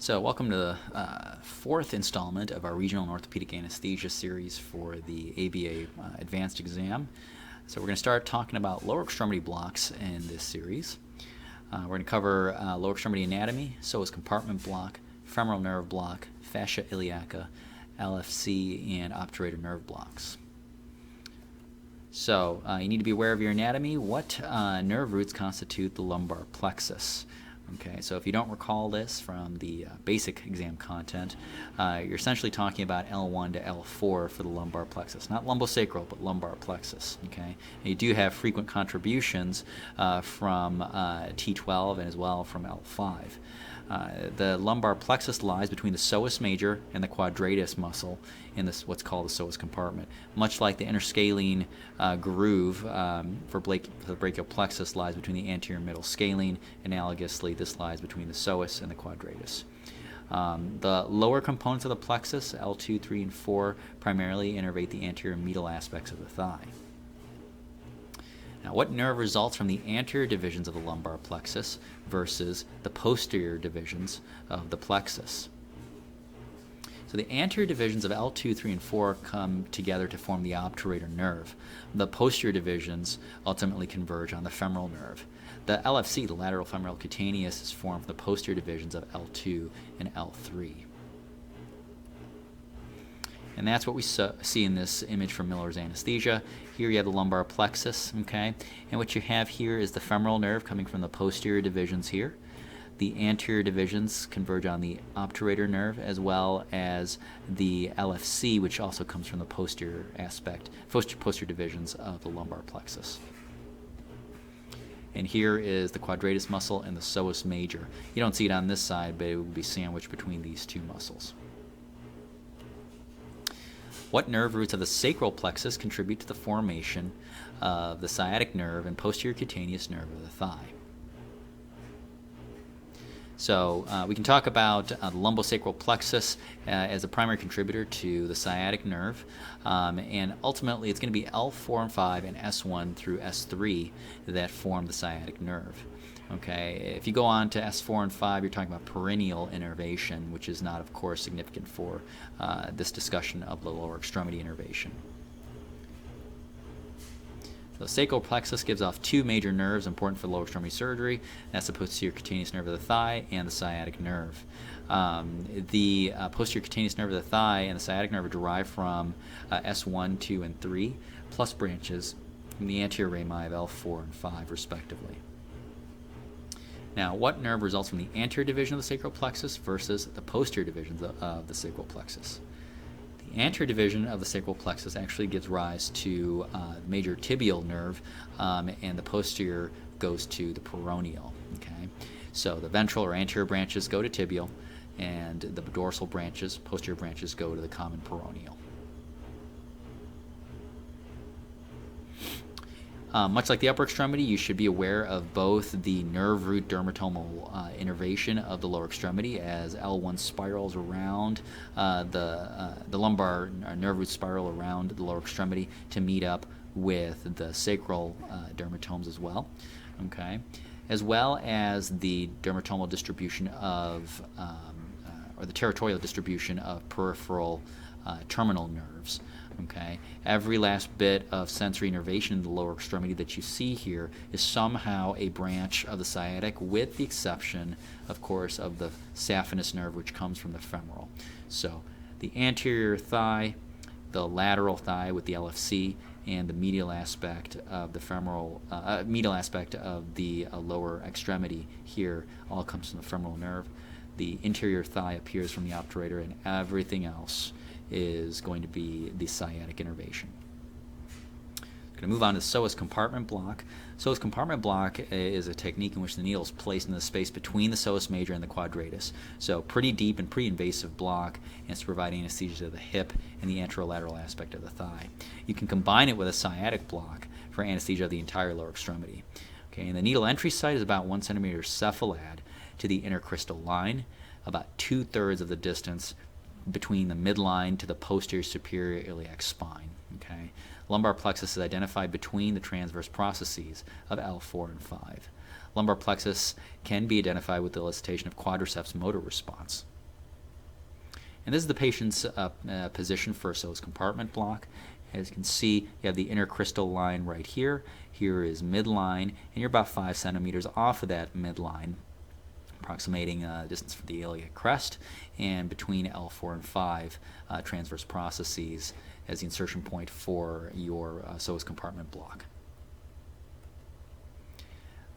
So welcome to the fourth installment of our Regional and Orthopedic Anesthesia series for the ABA Advanced exam. So we're going to start talking about lower extremity blocks in this series. We're going to cover lower extremity anatomy, psoas compartment block, femoral nerve block, fascia iliaca, LFC, and obturator nerve blocks. So you need to be aware of your anatomy. What nerve roots constitute the lumbar plexus? Okay, so if you don't recall this from the basic exam content, you're essentially talking about L1 to L4 for the lumbar plexus. Not lumbosacral, but lumbar plexus. Okay, and you do have frequent contributions from T12 and as well from L5. The lumbar plexus lies between the psoas major and the quadratus muscle in this what's called the psoas compartment. Much like the interscalene groove for the brachial plexus lies between the anterior and middle scalene, analogously this lies between the psoas and the quadratus. The lower components of the plexus, L2, 3, and 4, primarily innervate the anterior and medial aspects of the thigh. Now, what nerve results from the anterior divisions of the lumbar plexus versus the posterior divisions of the plexus? So the anterior divisions of L2, 3, and 4 come together to form the obturator nerve. The posterior divisions ultimately converge on the femoral nerve. The LFC, the lateral femoral cutaneous, is formed from the posterior divisions of L2 and L3. And that's what we see in this image from Miller's anesthesia. Here you have the lumbar plexus, okay? And what you have here is the femoral nerve coming from the posterior divisions here. The anterior divisions converge on the obturator nerve, as well as the LFC, which also comes from the posterior divisions of the lumbar plexus. And here is the quadratus muscle and the psoas major. You don't see it on this side, but it would be sandwiched between these two muscles. What nerve roots of the sacral plexus contribute to the formation of the sciatic nerve and posterior cutaneous nerve of the thigh? So we can talk about the lumbosacral plexus as a primary contributor to the sciatic nerve, and ultimately it's going to be L4 and 5 and S1 through S3 that form the sciatic nerve. Okay, if you go on to S4 and 5, you're talking about perineal innervation, which is not, of course, significant for this discussion of the lower extremity innervation. The sacral plexus gives off two major nerves important for lower extremity surgery. That's the posterior cutaneous nerve of the thigh and the sciatic nerve. The posterior cutaneous nerve of the thigh and the sciatic nerve are derived from S1, 2, and 3, plus branches from the anterior rami of L4 and 5, respectively. Now, what nerve results from the anterior division of the sacral plexus versus the posterior division of the sacral plexus? The anterior division of the sacral plexus actually gives rise to the major tibial nerve, and the posterior goes to the peroneal. Okay, so the ventral or anterior branches go to tibial, and the dorsal branches, posterior branches, go to the common peroneal. Much like the upper extremity, you should be aware of both the nerve root dermatomal innervation of the lower extremity as L1 spirals around the lumbar nerve root spiral around the lower extremity to meet up with the sacral dermatomes as well, okay, as well as the dermatomal distribution of, or the territorial distribution of peripheral terminal nerves. Okay, every last bit of sensory innervation in the lower extremity that you see here is somehow a branch of the sciatic, with the exception, of course, of the saphenous nerve, which comes from the femoral. So the anterior thigh, the lateral thigh with the LFC, and the medial aspect of the femoral, medial aspect of the lower extremity here all comes from the femoral nerve. The interior thigh appears from the obturator, and everything else is going to be the sciatic innervation. Going to move on to the psoas compartment block. Psoas compartment block is a technique in which the needle is placed in the space between the psoas major and the quadratus. So pretty deep and pretty invasive block, and it's to provide anesthesia to the hip and the anterolateral aspect of the thigh. You can combine it with a sciatic block for anesthesia of the entire lower extremity. Okay, and the needle entry site is about 1 centimeter cephalad to the intercrystal line, about 2/3 of the distance between the midline to the posterior superior iliac spine. Okay, lumbar plexus is identified between the transverse processes of L4 and 5. Lumbar plexus can be identified with the elicitation of quadriceps motor response. And this is the patient's position for a Psoas compartment block. As you can see, you have the intercrystal line right here. Here is midline, and you're about 5 centimeters off of that midline, approximating distance from the iliac crest, and between L4 and 5 transverse processes as the insertion point for your Psoas compartment block.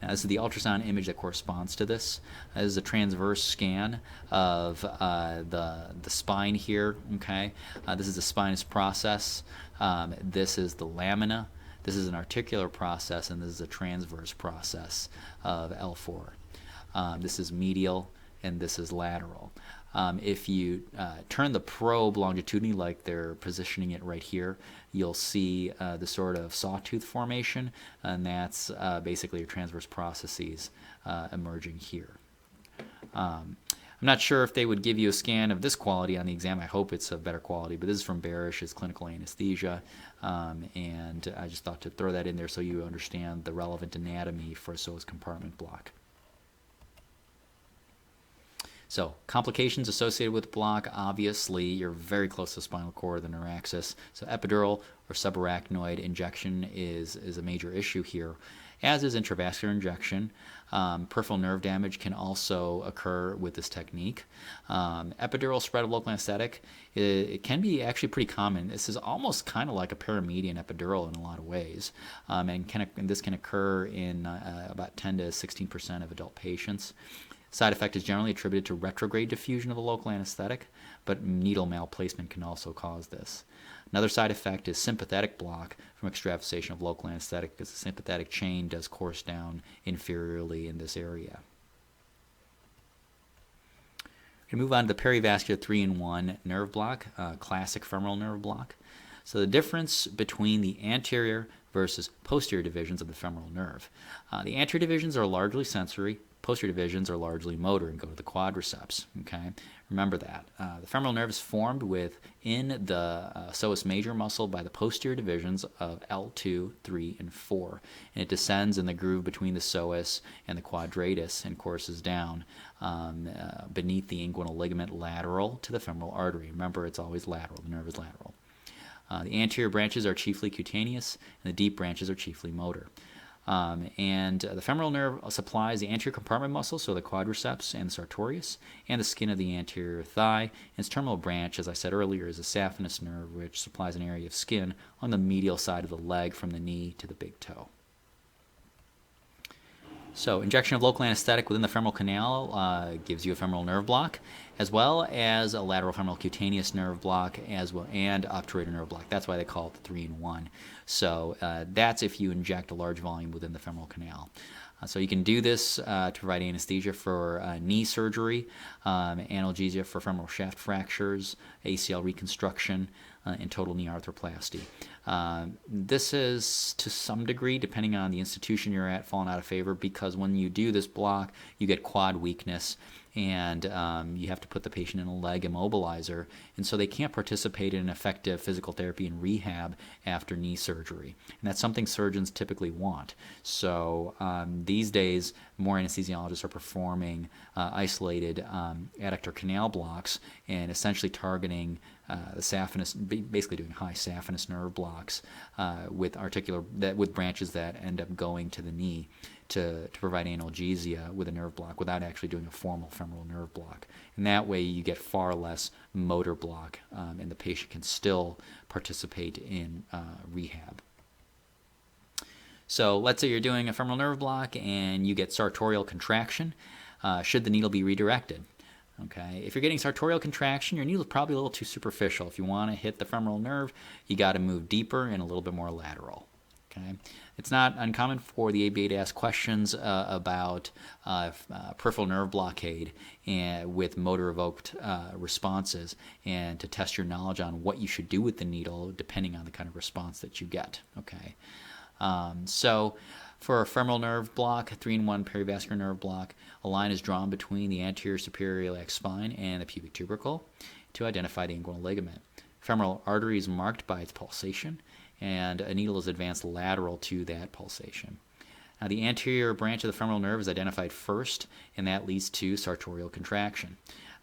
Now, this is the ultrasound image that corresponds to this. This is a transverse scan of the spine here. Okay, this is the spinous process. This is the lamina. This is an articular process, and this is a transverse process of L4. This is medial, and this is lateral. If you turn the probe longitudinally, like they're positioning it right here, you'll see the sort of sawtooth formation, and that's basically your transverse processes emerging here. I'm not sure if they would give you a scan of this quality on the exam. I hope it's of better quality, but this is from Barish's Clinical Anesthesia, and I just thought to throw that in there so you understand the relevant anatomy for a Psoas compartment block. So, complications associated with the block, obviously, you're very close to the spinal cord, the neuraxis. So, epidural or subarachnoid injection is a major issue here, as is intravascular injection. Peripheral nerve damage can also occur with this technique. Epidural spread of local anesthetic, it can be actually pretty common. This is almost kind of like a paramedian epidural in a lot of ways, and this can occur in about 10 to 16% of adult patients. Side effect is generally attributed to retrograde diffusion of the local anesthetic, but needle malplacement can also cause this. Another side effect is sympathetic block from extravasation of local anesthetic, because the sympathetic chain does course down inferiorly in this area. We're going to move on to the perivascular 3-in-1 nerve block, classic femoral nerve block. So the difference between the anterior versus posterior divisions of the femoral nerve. The anterior divisions are largely sensory. Posterior divisions are largely motor and go to the quadriceps. Okay, remember that. The femoral nerve is formed within the psoas major muscle by the posterior divisions of L2, 3, and 4, and it descends in the groove between the psoas and the quadratus and courses down beneath the inguinal ligament lateral to the femoral artery. Remember, it's always lateral. The nerve is lateral. The anterior branches are chiefly cutaneous, and the deep branches are chiefly motor. And the femoral nerve supplies the anterior compartment muscle, so the quadriceps and the sartorius, and the skin of the anterior thigh. And its terminal branch, as I said earlier, is a saphenous nerve, which supplies an area of skin on the medial side of the leg from the knee to the big toe. So, injection of local anesthetic within the femoral canal gives you a femoral nerve block, as well as a lateral femoral cutaneous nerve block, as well, and obturator nerve block. That's why they call it the 3-in-1. So, that's if you inject a large volume within the femoral canal. So you can do this to provide anesthesia for knee surgery, analgesia for femoral shaft fractures, ACL reconstruction, and total knee arthroplasty. This is, to some degree, depending on the institution you're at, fallen out of favor, because when you do this block, you get quad weakness, and you have to put the patient in a leg immobilizer, and so they can't participate in effective physical therapy and rehab after knee surgery. And that's something surgeons typically want. So these days, more anesthesiologists are performing isolated adductor canal blocks and essentially targeting the saphenous, basically doing high saphenous nerve blocks with branches that end up going to the knee to provide analgesia with a nerve block without actually doing a formal femoral nerve block. And that way you get far less motor block, and the patient can still participate in rehab. So let's say you're doing a femoral nerve block and you get sartorial contraction. Should the needle be redirected? Okay, if you're getting sartorial contraction, your needle is probably a little too superficial. If you want to hit the femoral nerve, you got to move deeper and a little bit more lateral. Okay, it's not uncommon for the ABA to ask questions about peripheral nerve blockade and with motor-evoked responses, and to test your knowledge on what you should do with the needle depending on the kind of response that you get. Okay, so for a femoral nerve block, a 3-in-1 perivascular nerve block, a line is drawn between the anterior superior iliac spine and the pubic tubercle to identify the inguinal ligament. Femoral artery is marked by its pulsation, and a needle is advanced lateral to that pulsation. Now, the anterior branch of the femoral nerve is identified first, and that leads to sartorial contraction.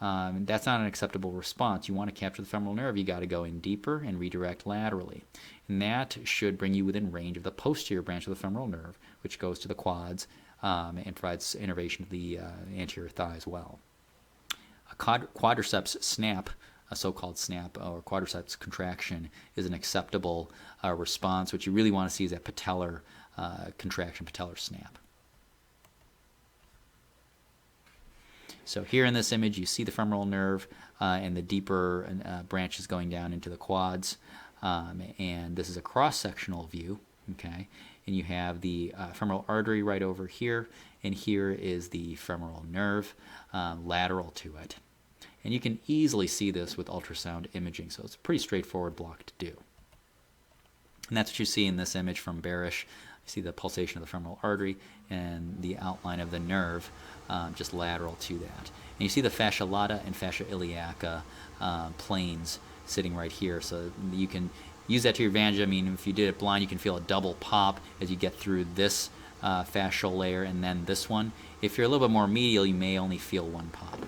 That's not an acceptable response. You want to capture the femoral nerve, you got to go in deeper and redirect laterally. And that should bring you within range of the posterior branch of the femoral nerve, which goes to the quads and provides innervation to the anterior thigh as well. A quadriceps snap, a so-called snap or quadriceps contraction, is an acceptable response. What you really want to see is that patellar contraction, patellar snap. So here in this image, you see the femoral nerve and the deeper branches going down into the quads. And this is a cross-sectional view, okay? And you have the femoral artery right over here, and here is the femoral nerve lateral to it. And you can easily see this with ultrasound imaging, so it's a pretty straightforward block to do. And that's what you see in this image from Barish. You see the pulsation of the femoral artery and the outline of the nerve just lateral to that. And you see the fascia lata and fascia iliaca planes sitting right here, so you can use that to your advantage. I mean, if you did it blind, you can feel a double pop as you get through this fascial layer and then this one. If you're a little bit more medial, you may only feel one pop.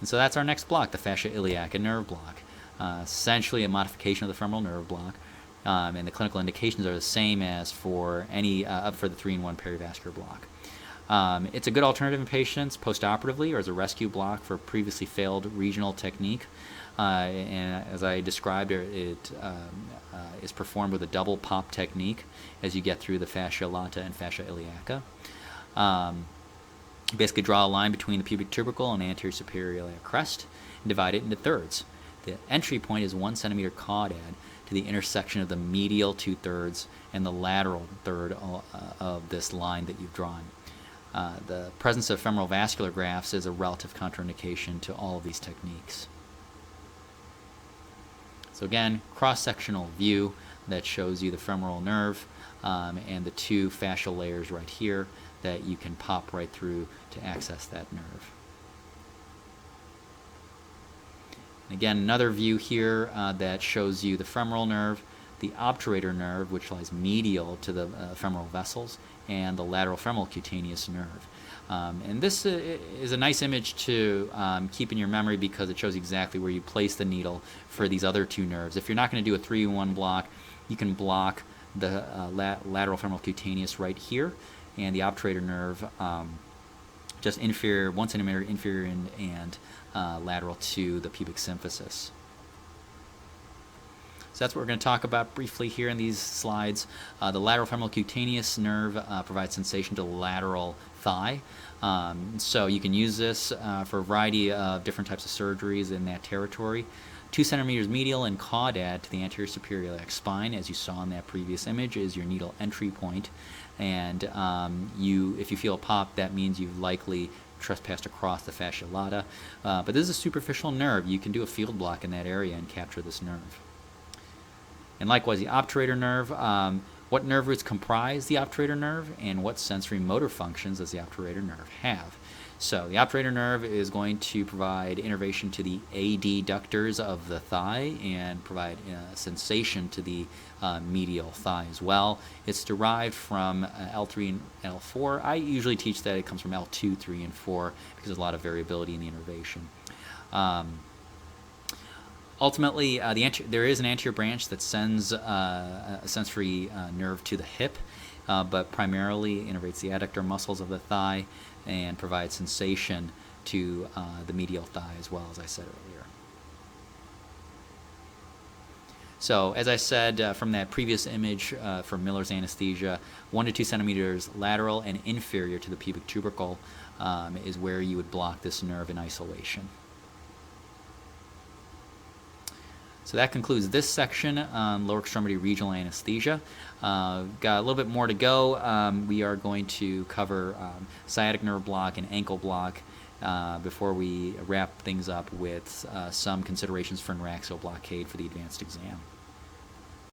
And so that's our next block, the fascia iliaca nerve block. Essentially a modification of the femoral nerve block, and the clinical indications are the same as for any for the 3-in-1 perivascular block. It's a good alternative in patients postoperatively or as a rescue block for previously failed regional technique. And as I described, it is performed with a double pop technique as you get through the fascia lata and fascia iliaca. You basically draw a line between the pubic tubercle and anterior superior iliac crest and divide it into thirds. The entry point is 1 centimeter caudad to the intersection of the medial 2/3 and the lateral third of this line that you've drawn. The presence of femoral vascular grafts is a relative contraindication to all of these techniques. So again, cross-sectional view that shows you the femoral nerve and the two fascial layers right here that you can pop right through to access that nerve. Again, another view here that shows you the femoral nerve, the obturator nerve, which lies medial to the femoral vessels, and the lateral femoral cutaneous nerve. And this is a nice image to keep in your memory because it shows exactly where you place the needle for these other two nerves. If you're not going to do a 3-in-1 block, you can block the lateral femoral cutaneous right here, and the obturator nerve just inferior, 1 centimeter inferior and lateral to the pubic symphysis. So that's what we're going to talk about briefly here in these slides. The lateral femoral cutaneous nerve provides sensation to the lateral thigh. So you can use this for a variety of different types of surgeries in that territory. 2 centimeters medial and caudad to the anterior superior iliac spine, as you saw in that previous image, is your needle entry point. And if you feel a pop, that means you've likely trespassed across the fascia lata. But this is a superficial nerve. You can do a field block in that area and capture this nerve. And likewise, the obturator nerve, what nerve roots comprise the obturator nerve, and what sensory motor functions does the obturator nerve have? So the obturator nerve is going to provide innervation to the adductors of the thigh and provide sensation to the medial thigh as well. It's derived from L3 and L4. I usually teach that it comes from L2, 3, and 4 because there's a lot of variability in the innervation. Ultimately, there is an anterior branch that sends a sensory nerve to the hip, but primarily innervates the adductor muscles of the thigh and provides sensation to the medial thigh as well, as I said earlier. So, as I said from that previous image from Miller's anesthesia, 1 to 2 centimeters lateral and inferior to the pubic tubercle is where you would block this nerve in isolation. So that concludes this section on lower extremity regional anesthesia. Got a little bit more to go. We are going to cover sciatic nerve block and ankle block before we wrap things up with some considerations for neuraxial blockade for the advanced exam.